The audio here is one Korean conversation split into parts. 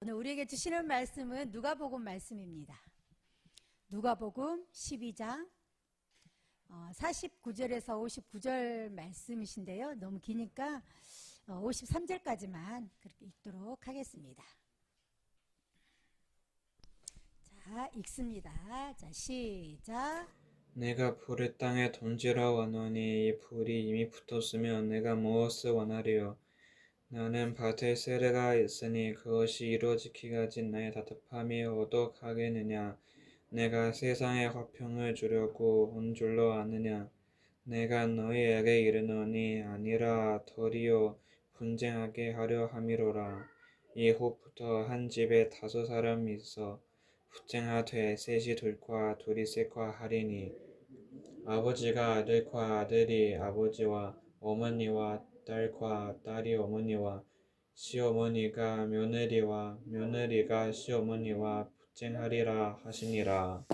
오늘 우리에게 주시는 말씀은 누가복음 말씀입니다. 누가복음 12장 49절에서 59절 말씀이신데요. 너무 기니까 53절까지만 그렇게 읽도록 하겠습니다. 자, 읽습니다. 자, 시작. 내가 불을 땅에 던지러 원하니 이 불이 이미 붙었으면 내가 무엇을 원하리요. 나는 밭에 세례가 있으니 그것이 이루어지기까지 나의 답답함이 오독하겠느냐. 내가 세상에 화평을 주려고 온 줄로 아느냐. 내가 너희에게 이르노니 아니라 더리요 분쟁하게 하려 함이로라. 이후부터 한 집에 5사람이 있어 분쟁하되 셋이 둘과 둘이 셋과 하리니 아버지가 아들과 아들이 아버지와 어머니와 딸과 딸이 어머니와 시어머니가 며느리와 며느리가 시어머니와 분쟁하리라 하시니라.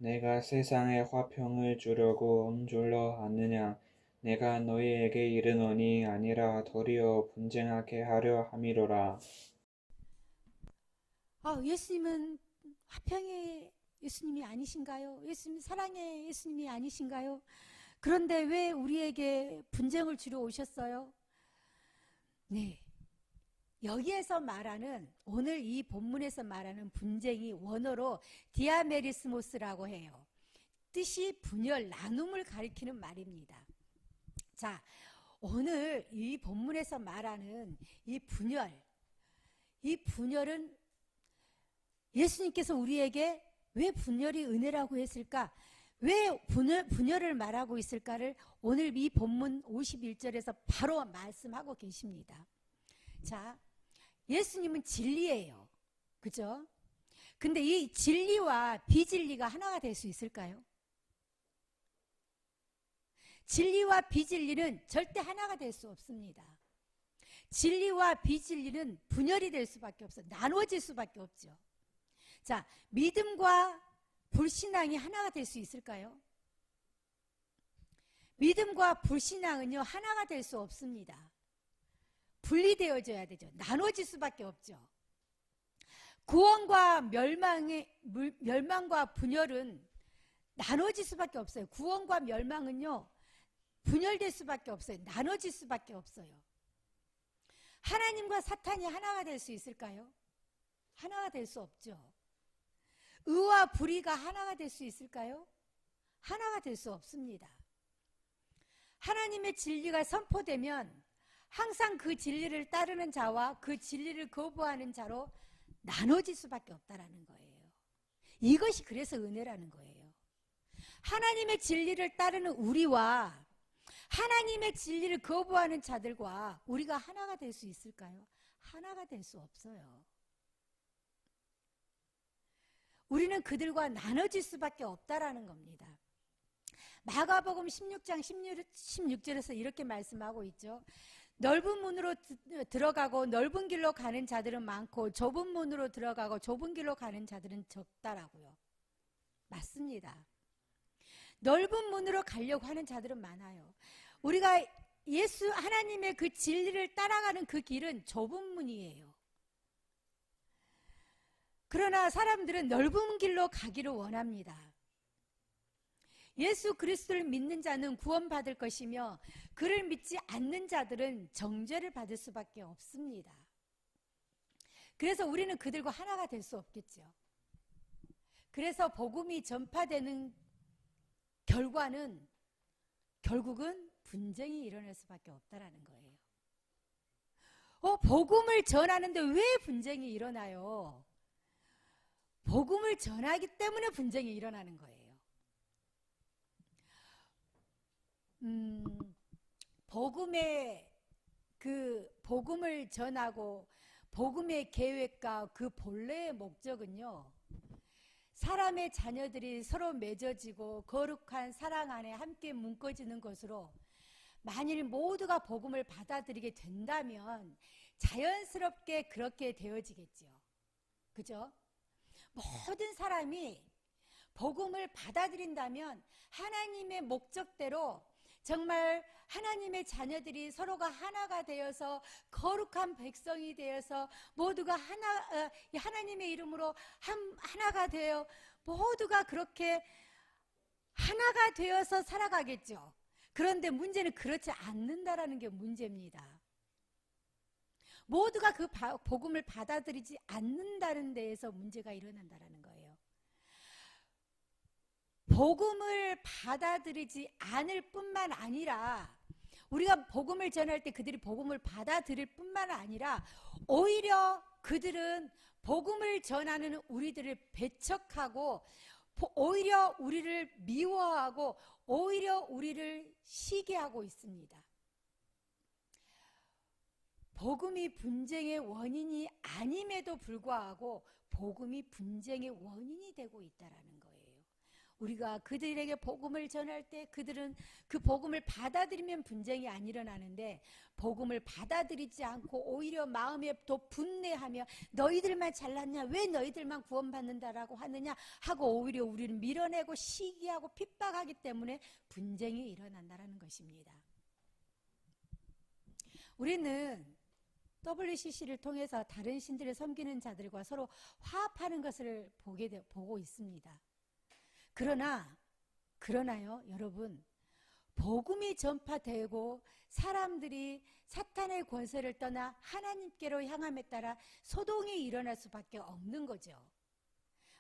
내가 세상에 화평을 주려고 온 줄로 아느냐? 내가 너희에게 이르노니 아니라 도리어 분쟁하게 하려 함이로라. 예수님은 화평의 예수님이 아니신가요? 예수님 사랑의 예수님이 아니신가요? 그런데 왜 우리에게 분쟁을 주러 오셨어요? 네. 여기에서 말하는 오늘 이 본문에서 말하는 분쟁이 원어로 디아메리스모스라고 해요. 뜻이 분열, 나눔을 가리키는 말입니다. 자, 오늘 이 본문에서 말하는 이 분열은 예수님께서 우리에게 왜 분열이 은혜라고 했을까? 왜 분열을 말하고 있을까를 오늘 이 본문 51절에서 바로 말씀하고 계십니다. 자, 예수님은 진리예요. 그죠? 근데 이 진리와 비진리가 하나가 될 수 있을까요? 진리와 비진리는 절대 하나가 될 수 없습니다. 진리와 비진리는 분열이 될 수밖에 없어요. 나눠질 수밖에 없죠. 자, 믿음과 불신앙이 하나가 될 수 있을까요? 믿음과 불신앙은요, 하나가 될 수 없습니다. 분리되어져야 되죠. 나눠질 수밖에 없죠. 구원과 멸망과 분열은 나눠질 수밖에 없어요. 구원과 멸망은요, 분열될 수밖에 없어요. 나눠질 수밖에 없어요. 하나님과 사탄이 하나가 될 수 있을까요? 하나가 될 수 없죠. 의와 불의가 하나가 될 수 있을까요? 하나가 될 수 없습니다. 하나님의 진리가 선포되면 항상 그 진리를 따르는 자와 그 진리를 거부하는 자로 나눠질 수밖에 없다라는 거예요. 이것이 그래서 은혜라는 거예요. 하나님의 진리를 따르는 우리와 하나님의 진리를 거부하는 자들과 우리가 하나가 될 수 있을까요? 하나가 될 수 없어요. 우리는 그들과 나눠질 수밖에 없다라는 겁니다. 마가복음 16장 16절에서 이렇게 말씀하고 있죠. 넓은 문으로 들어가고 넓은 길로 가는 자들은 많고 좁은 문으로 들어가고 좁은 길로 가는 자들은 적다라고요. 맞습니다. 넓은 문으로 가려고 하는 자들은 많아요. 우리가 예수 하나님의 그 진리를 따라가는 그 길은 좁은 문이에요. 그러나 사람들은 넓은 길로 가기를 원합니다. 예수 그리스도를 믿는 자는 구원받을 것이며 그를 믿지 않는 자들은 정죄를 받을 수밖에 없습니다. 그래서 우리는 그들과 하나가 될 수 없겠죠. 그래서 복음이 전파되는 결국은 분쟁이 일어날 수밖에 없다라는 거예요. 복음을 전하는데 왜 분쟁이 일어나요? 복음을 전하기 때문에 분쟁이 일어나는 거예요. 복음을 전하고 복음의 계획과 그 본래의 목적은요, 사람의 자녀들이 서로 맺어지고 거룩한 사랑 안에 함께 묶어지는 것으로 만일 모두가 복음을 받아들이게 된다면 자연스럽게 그렇게 되어지겠죠. 그죠? 모든 사람이 복음을 받아들인다면 하나님의 목적대로 정말 하나님의 자녀들이 서로가 하나가 되어서 거룩한 백성이 되어서 모두가 하나님의 이름으로 하나가 되어 모두가 그렇게 하나가 되어서 살아가겠죠. 그런데 문제는 그렇지 않는다라는 게 문제입니다. 모두가 그 복음을 받아들이지 않는다는 데에서 문제가 일어난다라는 거예요. 복음을 받아들이지 않을 뿐만 아니라 우리가 복음을 전할 때 그들이 복음을 받아들일 뿐만 아니라 오히려 그들은 복음을 전하는 우리들을 배척하고 오히려 우리를 미워하고 오히려 우리를 시기하고 있습니다. 복음이 분쟁의 원인이 아님에도 불구하고 복음이 분쟁의 원인이 되고 있다라는 거예요. 우리가 그들에게 복음을 전할 때 그들은 그 복음을 받아들이면 분쟁이 안 일어나는데, 복음을 받아들이지 않고 오히려 마음에 더 분내하며 너희들만 잘났냐, 왜 너희들만 구원받는다라고 하느냐 하고 오히려 우리를 밀어내고 시기하고 핍박하기 때문에 분쟁이 일어난다는 것입니다. 우리는 WCC를 통해서 다른 신들을 섬기는 자들과 서로 화합하는 것을 보고 있습니다. 그러나요, 여러분, 복음이 전파되고 사람들이 사탄의 권세를 떠나 하나님께로 향함에 따라 소동이 일어날 수밖에 없는 거죠.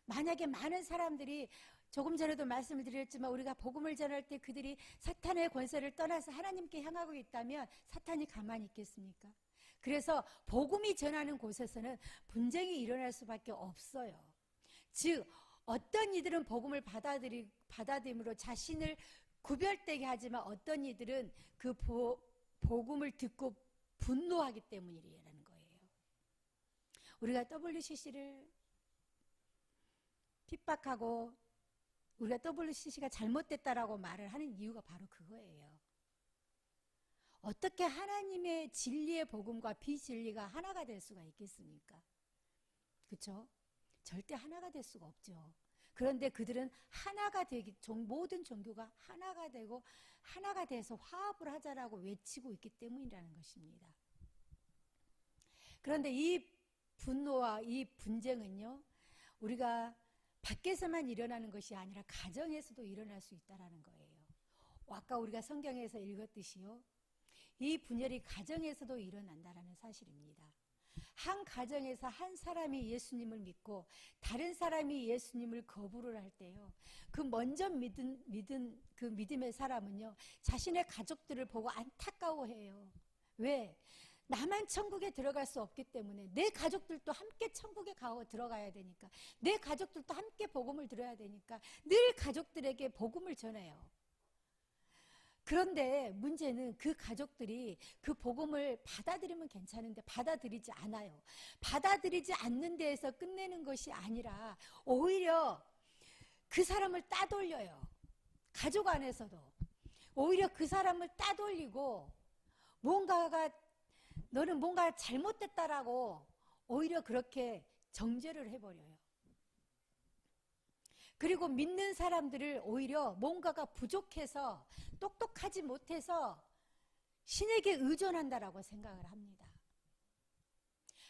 만약에 많은 사람들이, 조금 전에도 말씀을 드렸지만 우리가 복음을 전할 때 그들이 사탄의 권세를 떠나서 하나님께 향하고 있다면 사탄이 가만히 있겠습니까? 그래서 복음이 전하는 곳에서는 분쟁이 일어날 수밖에 없어요. 즉 어떤 이들은 복음을 받아들임으로 자신을 구별되게 하지만 어떤 이들은 그 복음을 듣고 분노하기 때문이라는 거예요. 우리가 WCC를 핍박하고 우리가 WCC가 잘못됐다라고 말을 하는 이유가 바로 그거예요. 어떻게 하나님의 진리의 복음과 비진리가 하나가 될 수가 있겠습니까? 그렇죠? 절대 하나가 될 수가 없죠. 그런데 그들은 하나가 되기, 모든 종교가 하나가 되고 하나가 돼서 화합을 하자라고 외치고 있기 때문이라는 것입니다. 그런데 이 분노와 이 분쟁은요, 우리가 밖에서만 일어나는 것이 아니라 가정에서도 일어날 수 있다는 거예요. 아까 우리가 성경에서 읽었듯이요, 이 분열이 가정에서도 일어난다는 사실입니다. 한 가정에서 한 사람이 예수님을 믿고 다른 사람이 예수님을 거부를 할 때요, 그 먼저 믿은 그 믿음의 사람은요, 자신의 가족들을 보고 안타까워해요. 왜? 나만 천국에 들어갈 수 없기 때문에 내 가족들도 함께 천국에 들어가야 되니까, 내 가족들도 함께 복음을 들어야 되니까 늘 가족들에게 복음을 전해요. 그런데 문제는 그 가족들이 그 복음을 받아들이면 괜찮은데 받아들이지 않아요. 받아들이지 않는 데에서 끝내는 것이 아니라 오히려 그 사람을 따돌려요. 가족 안에서도 오히려 그 사람을 따돌리고 너는 뭔가 잘못됐다라고 오히려 그렇게 정죄를 해버려요. 그리고 믿는 사람들을 오히려 뭔가가 부족해서 똑똑하지 못해서 신에게 의존한다라고 생각을 합니다.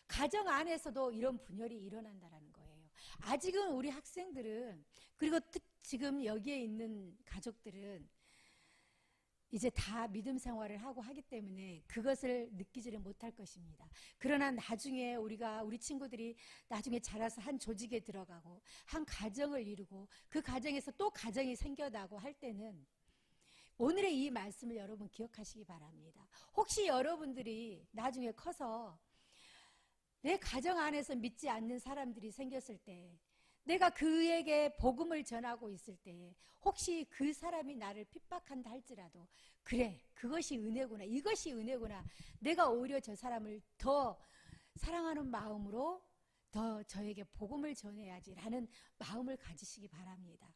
가정 안에서도 이런 분열이 일어난다는 거예요. 아직은 우리 학생들은, 그리고 지금 여기에 있는 가족들은 이제 다 믿음 생활을 하고 하기 때문에 그것을 느끼지를 못할 것입니다. 그러나 나중에 우리 친구들이 나중에 자라서 한 조직에 들어가고 한 가정을 이루고 그 가정에서 또 가정이 생겨나고 할 때는 오늘의 이 말씀을 여러분 기억하시기 바랍니다. 혹시 여러분들이 나중에 커서 내 가정 안에서 믿지 않는 사람들이 생겼을 때, 내가 그에게 복음을 전하고 있을 때 혹시 그 사람이 나를 핍박한다 할지라도, 그래, 그것이 은혜구나, 이것이 은혜구나, 내가 오히려 저 사람을 더 사랑하는 마음으로 더 저에게 복음을 전해야지라는 마음을 가지시기 바랍니다.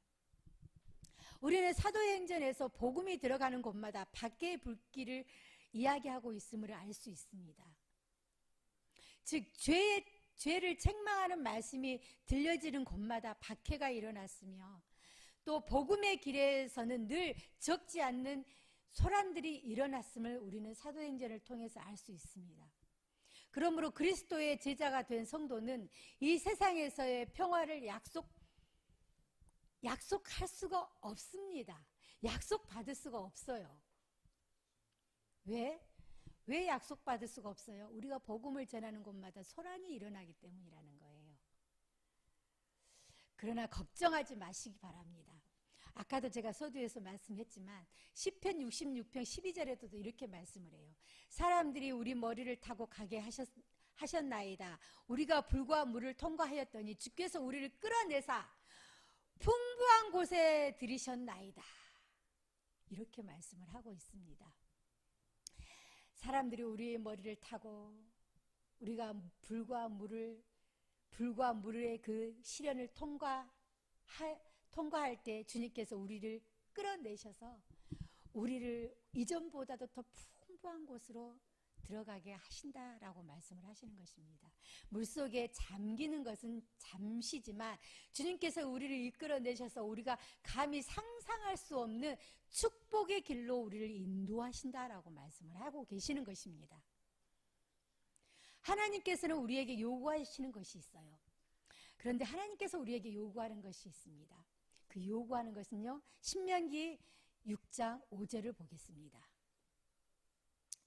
우리는 사도행전에서 복음이 들어가는 곳마다 밖의 불길을 이야기하고 있음을 알 수 있습니다. 즉 죄를 책망하는 말씀이 들려지는 곳마다 박해가 일어났으며, 또 복음의 길에서는 늘 적지 않는 소란들이 일어났음을 우리는 사도행전을 통해서 알 수 있습니다. 그러므로 그리스도의 제자가 된 성도는 이 세상에서의 평화를 약속할 수가 없습니다. 약속받을 수가 없어요. 왜 약속받을 수가 없어요? 우리가 복음을 전하는 곳마다 소란이 일어나기 때문이라는 거예요. 그러나 걱정하지 마시기 바랍니다. 아까도 제가 서두에서 말씀했지만 시편 66편 12절에도 이렇게 말씀을 해요. 사람들이 우리 머리를 타고 가게 하셨나이다. 우리가 불과 물을 통과하였더니 주께서 우리를 끌어내사 풍부한 곳에 들이셨나이다. 이렇게 말씀을 하고 있습니다. 사람들이 우리의 머리를 타고 우리가 불과 물의 그 시련을 통과할 때 주님께서 우리를 끌어내셔서 우리를 이전보다도 더 풍부한 곳으로 들어가게 하신다라고 말씀을 하시는 것입니다. 물속에 잠기는 것은 잠시지만 주님께서 우리를 이끌어내셔서 우리가 감히 상상할 수 없는 축복의 길로 우리를 인도하신다라고 말씀을 하고 계시는 것입니다. 하나님께서는 우리에게 요구하시는 것이 있어요. 그런데 하나님께서 우리에게 요구하는 것이 있습니다. 그 요구하는 것은요, 신명기 6장 5절을 보겠습니다.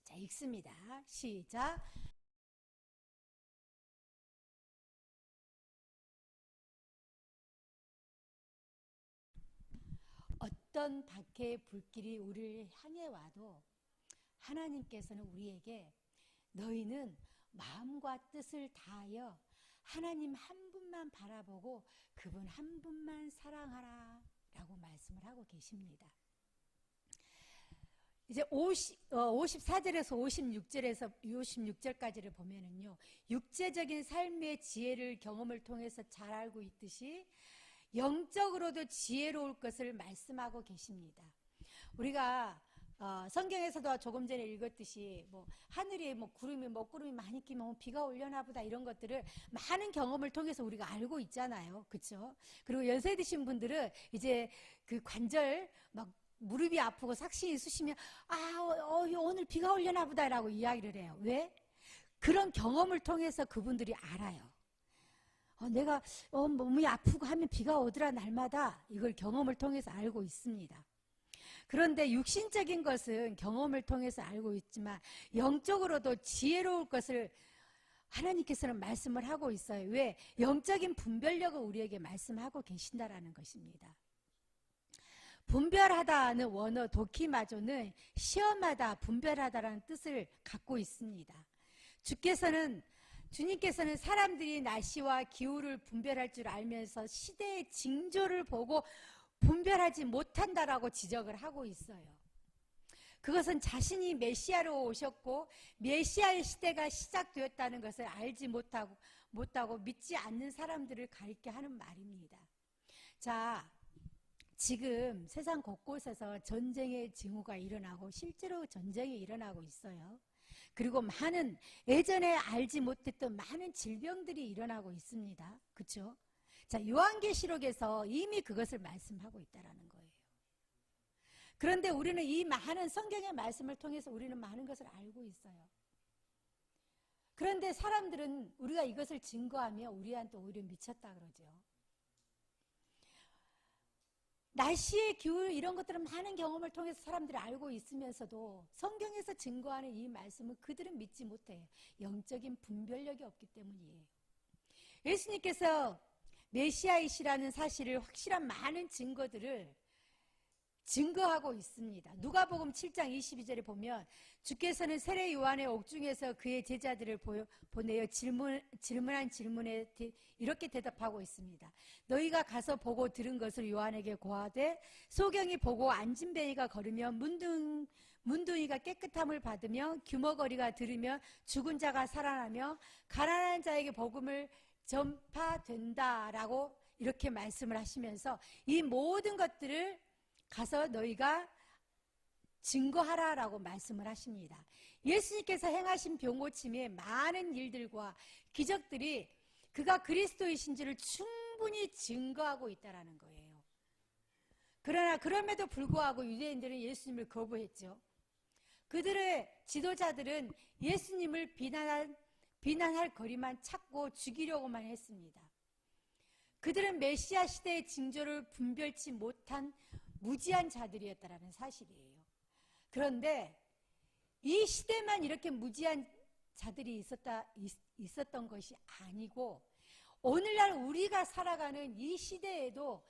자, 읽습니다. 시작. 어떤 밖의 불길이 우리를 향해 와도 하나님께서는 우리에게 너희는 마음과 뜻을 다하여 하나님 한 분만 바라보고 그분 한 분만 사랑하라 라고 말씀을 하고 계십니다. 이제 54절에서 56절까지를 보면은요, 육체적인 삶의 지혜를 경험을 통해서 잘 알고 있듯이 영적으로도 지혜로울 것을 말씀하고 계십니다. 우리가 성경에서도 조금 전에 읽었듯이 하늘에 구름이 먹구름이 많이 끼면 비가 오려나 보다 이런 것들을 많은 경험을 통해서 우리가 알고 있잖아요. 그렇죠? 그리고 연세 드신 분들은 이제 그 관절 무릎이 아프고 삭신이 쑤시면 오늘 비가 오려나 보다라고 이야기를 해요. 왜? 그런 경험을 통해서 그분들이 알아요. 내가 몸이 아프고 하면 비가 오더라 날마다 이걸 경험을 통해서 알고 있습니다. 그런데 육신적인 것은 경험을 통해서 알고 있지만 영적으로도 지혜로울 것을 하나님께서는 말씀을 하고 있어요. 왜? 영적인 분별력을 우리에게 말씀하고 계신다라는 것입니다. 분별하다는 원어 도키마조는 시험하다, 분별하다라는 뜻을 갖고 있습니다. 주님께서는 사람들이 날씨와 기후를 분별할 줄 알면서 시대의 징조를 보고 분별하지 못한다라고 지적을 하고 있어요. 그것은 자신이 메시아로 오셨고 메시아의 시대가 시작되었다는 것을 알지 못하고 믿지 않는 사람들을 가리켜 하는 말입니다. 자, 지금 세상 곳곳에서 전쟁의 징후가 일어나고 실제로 전쟁이 일어나고 있어요. 그리고 많은 예전에 알지 못했던 많은 질병들이 일어나고 있습니다. 그렇죠? 자, 요한계시록에서 이미 그것을 말씀하고 있다라는 거예요. 그런데 우리는 이 많은 성경의 말씀을 통해서 우리는 많은 것을 알고 있어요. 그런데 사람들은 우리가 이것을 증거하며 우리한테 오히려 미쳤다 그러죠. 날씨의 기후 이런 것들은 많은 경험을 통해서 사람들이 알고 있으면서도 성경에서 증거하는 이 말씀은 그들은 믿지 못해요. 영적인 분별력이 없기 때문이에요. 예수님께서 메시아이시라는 사실을 확실한 많은 증거들을 증거하고 있습니다. 누가복음 7장 22절에 보면 주께서는 세례 요한의 옥중에서 그의 제자들을 보내어 질문한 질문에 이렇게 대답하고 있습니다. 너희가 가서 보고 들은 것을 요한에게 고하되 소경이 보고 앉은 뱅이가 걸으며 문둥이가 깨끗함을 받으며 규머거리가 들으며 죽은 자가 살아나며 가난한 자에게 복음을 전파된다라고 이렇게 말씀을 하시면서 이 모든 것들을 가서 너희가 증거하라라고 말씀을 하십니다. 예수님께서 행하신 병고침의 많은 일들과 기적들이 그가 그리스도이신지를 충분히 증거하고 있다라는 거예요. 그러나 그럼에도 불구하고 유대인들은 예수님을 거부했죠. 그들의 지도자들은 예수님을 비난할 거리만 찾고 죽이려고만 했습니다. 그들은 메시아 시대의 징조를 분별치 못한 무지한 자들이었다라는 사실이에요. 그런데 이 시대만 이렇게 무지한 자들이 있었던 것이 아니고 오늘날 우리가 살아가는 이 시대에도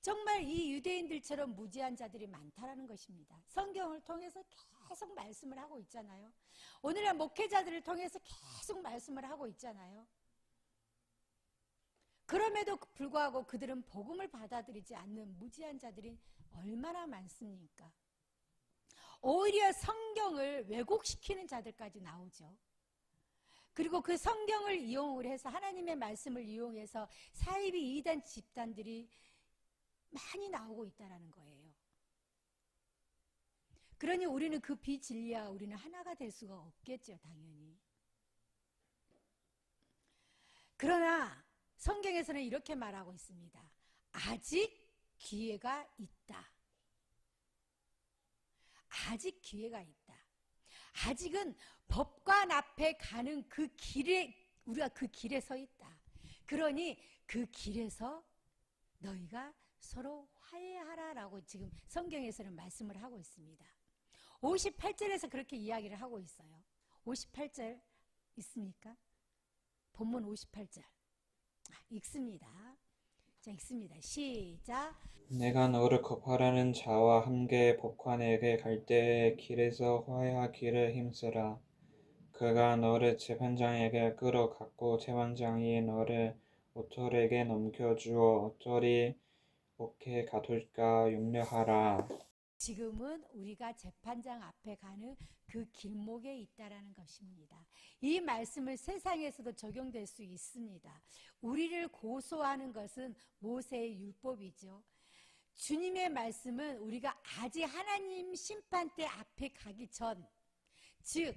정말 이 유대인들처럼 무지한 자들이 많다라는 것입니다. 성경을 통해서 계속 말씀을 하고 있잖아요. 오늘날 목회자들을 통해서 계속 말씀을 하고 있잖아요. 그럼에도 불구하고 그들은 복음을 받아들이지 않는 무지한 자들이 얼마나 많습니까? 오히려 성경을 왜곡시키는 자들까지 나오죠. 그리고 그 성경을 이용을 해서 하나님의 말씀을 이용해서 사이비 이단 집단들이 많이 나오고 있다는 거예요. 그러니 우리는 그 비진리와 우리는 하나가 될 수가 없겠죠, 당연히. 그러나 성경에서는 이렇게 말하고 있습니다. 아직 기회가 있다. 아직 기회가 있다. 아직은 법관 앞에 가는 그 길에, 우리가 그 길에 서 있다. 그러니 그 길에서 너희가 서로 화해하라라고 지금 성경에서는 말씀을 하고 있습니다. 58절에서 그렇게 이야기를 하고 있어요. 58절 있습니까? 본문 58절. 읽습니다. 자, 읽습니다. 시작. 내가 너를 겁하라는 자와 함께 법관에게 갈 때에 길에서 화해하기를 힘쓰라. 그가 너를 재판장에게 끌어갔고 재판장이 너를 오토에게 넘겨주어 어쩌리 옥에 가둘까 염려하라. 지금은 우리가 재판장 앞에 가는 그 길목에 있다라는 것입니다. 이 말씀을 세상에서도 적용될 수 있습니다. 우리를 고소하는 것은 모세의 율법이죠. 주님의 말씀은 우리가 아직 하나님 심판대 앞에 가기 전, 즉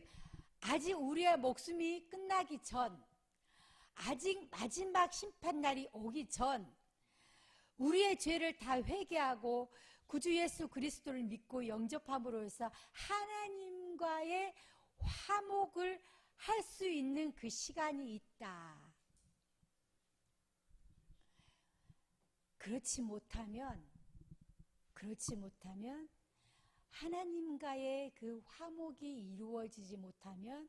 아직 우리의 목숨이 끝나기 전, 아직 마지막 심판날이 오기 전, 우리의 죄를 다 회개하고 구주 예수 그리스도를 믿고 영접함으로 해서 하나님과의 화목을 할 수 있는 그 시간이 있다. 그렇지 못하면 하나님과의 그 화목이 이루어지지 못하면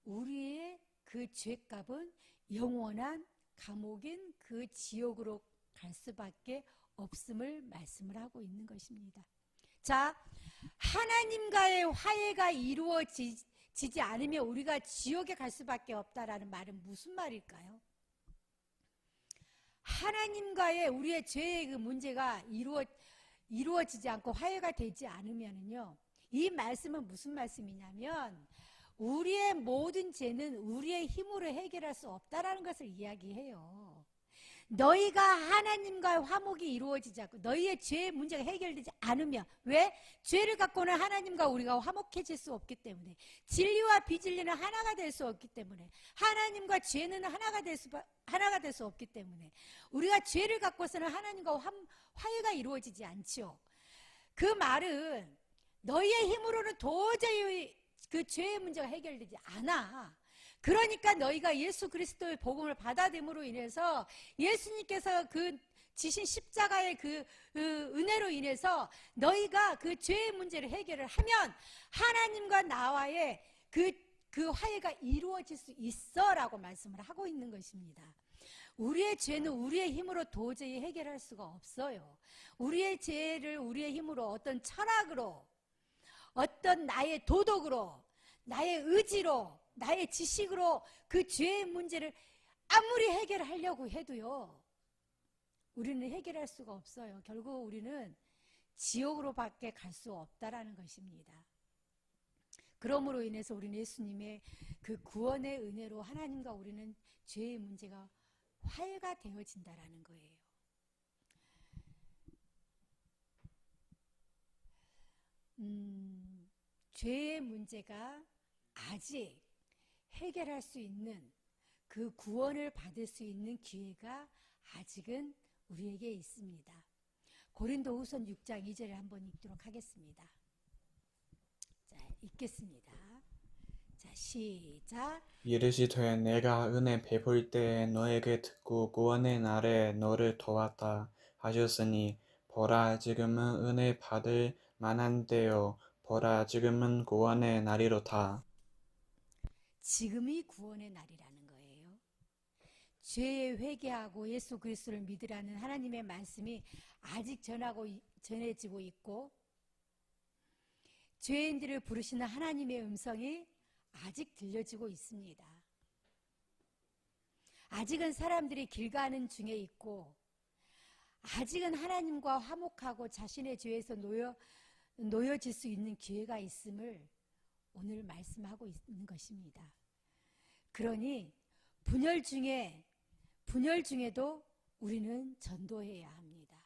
우리의 그 죄값은 영원한 감옥인 그 지옥으로 갈 수밖에 없음을 말씀을 하고 있는 것입니다. 자, 하나님과의 화해가 이루어지지 않으면 우리가 지옥에 갈 수밖에 없다라는 말은 무슨 말일까요? 하나님과의 우리의 죄의 그 문제가 이루어지지 않고 화해가 되지 않으면요, 이 말씀은 무슨 말씀이냐면 우리의 모든 죄는 우리의 힘으로 해결할 수 없다라는 것을 이야기해요. 너희가 하나님과의 화목이 이루어지지 않고 너희의 죄의 문제가 해결되지 않으면, 왜? 죄를 갖고는 하나님과 우리가 화목해질 수 없기 때문에, 진리와 비진리는 하나가 될 수 없기 때문에, 하나님과 죄는 하나가 될 수 없기 때문에 우리가 죄를 갖고서는 하나님과 화해가 이루어지지 않죠. 그 말은 너희의 힘으로는 도저히 그 죄의 문제가 해결되지 않아. 그러니까 너희가 예수 그리스도의 복음을 받아들임으로 인해서 예수님께서 그 지신 십자가의 그 은혜로 인해서 너희가 그 죄의 문제를 해결을 하면 하나님과 나와의 그 화해가 이루어질 수 있어라고 말씀을 하고 있는 것입니다. 우리의 죄는 우리의 힘으로 도저히 해결할 수가 없어요. 우리의 죄를 우리의 힘으로 어떤 철학으로, 어떤 나의 도덕으로, 나의 의지로, 나의 지식으로 그 죄의 문제를 아무리 해결하려고 해도요, 우리는 해결할 수가 없어요. 결국 우리는 지옥으로밖에 갈 수 없다라는 것입니다. 그러므로 인해서 우리는 예수님의 그 구원의 은혜로 하나님과 우리는 죄의 문제가 화해가 되어진다라는 거예요. 죄의 문제가 아직 해결할 수 있는 그 구원을 받을 수 있는 기회가 아직은 우리에게 있습니다. 고린도후서 6장 2절을 한번 읽도록 하겠습니다. 자, 읽겠습니다. 자, 시작. 이르시되 내가 은혜 베풀 때에 너에게 듣고 구원의 날에 너를 도왔다 하셨으니 보라 지금은 은혜 받을 만한 때요 보라 지금은 구원의 날이로다. 지금이 구원의 날이라는 거예요. 죄에 회개하고 예수 그리스도를 믿으라는 하나님의 말씀이 아직 전해지고 있고, 죄인들을 부르시는 하나님의 음성이 아직 들려지고 있습니다. 아직은 사람들이 길 가는 중에 있고, 아직은 하나님과 화목하고 자신의 죄에서 놓여질 수 있는 기회가 있음을 오늘 말씀하고 있는 것입니다. 그러니 분열 중에도 우리는 전도해야 합니다.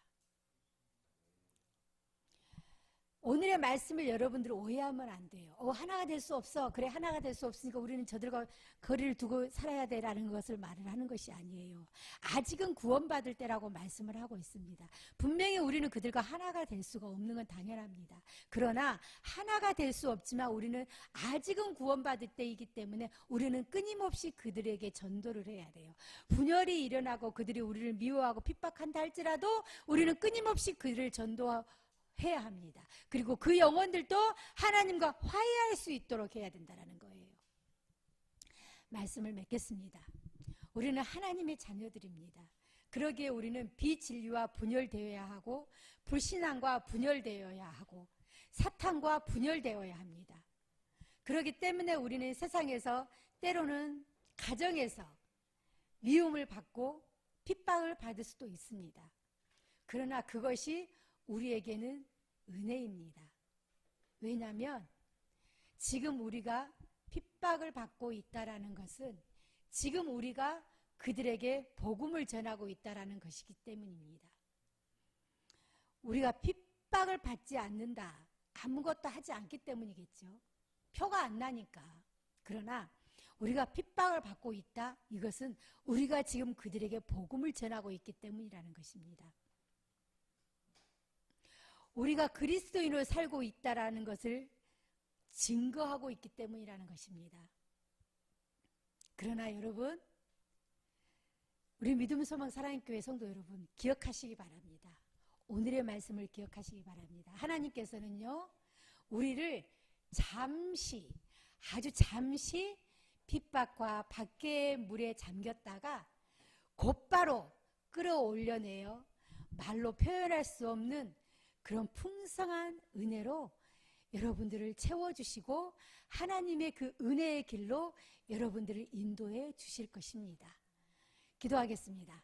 오늘의 말씀을 여러분들 오해하면 안 돼요. 하나가 될 수 없어. 그래, 하나가 될 수 없으니까 우리는 저들과 거리를 두고 살아야 되라는 것을 말을 하는 것이 아니에요. 아직은 구원받을 때라고 말씀을 하고 있습니다. 분명히 우리는 그들과 하나가 될 수가 없는 건 당연합니다. 그러나 하나가 될 수 없지만 우리는 아직은 구원받을 때이기 때문에 우리는 끊임없이 그들에게 전도를 해야 돼요. 분열이 일어나고 그들이 우리를 미워하고 핍박한다 할지라도 우리는 끊임없이 그들을 전도해야 합니다. 그리고 그 영혼들도 하나님과 화해할 수 있도록 해야 된다는 거예요. 말씀을 맺겠습니다. 우리는 하나님의 자녀들입니다. 그러기에 우리는 비진리와 분열되어야 하고 불신앙과 분열되어야 하고 사탄과 분열되어야 합니다. 그렇기 때문에 우리는 세상에서 때로는 가정에서 미움을 받고 핍박을 받을 수도 있습니다. 그러나 그것이 우리에게는 은혜입니다. 왜냐하면 지금 우리가 핍박을 받고 있다라는 것은 지금 우리가 그들에게 복음을 전하고 있다라는 것이기 때문입니다. 우리가 핍박을 받지 않는다, 아무것도 하지 않기 때문이겠죠. 표가 안 나니까. 그러나 우리가 핍박을 받고 있다, 이것은 우리가 지금 그들에게 복음을 전하고 있기 때문이라는 것입니다. 우리가 그리스도인으로 살고 있다라는 것을 증거하고 있기 때문이라는 것입니다. 그러나 여러분, 우리 믿음 소망 사랑교회 성도 여러분, 기억하시기 바랍니다. 오늘의 말씀을 기억하시기 바랍니다. 하나님께서는요, 우리를 잠시, 아주 잠시 핍박과 밖의 물에 잠겼다가 곧바로 끌어올려내어 말로 표현할 수 없는 그런 풍성한 은혜로 여러분들을 채워주시고 하나님의 그 은혜의 길로 여러분들을 인도해 주실 것입니다. 기도하겠습니다.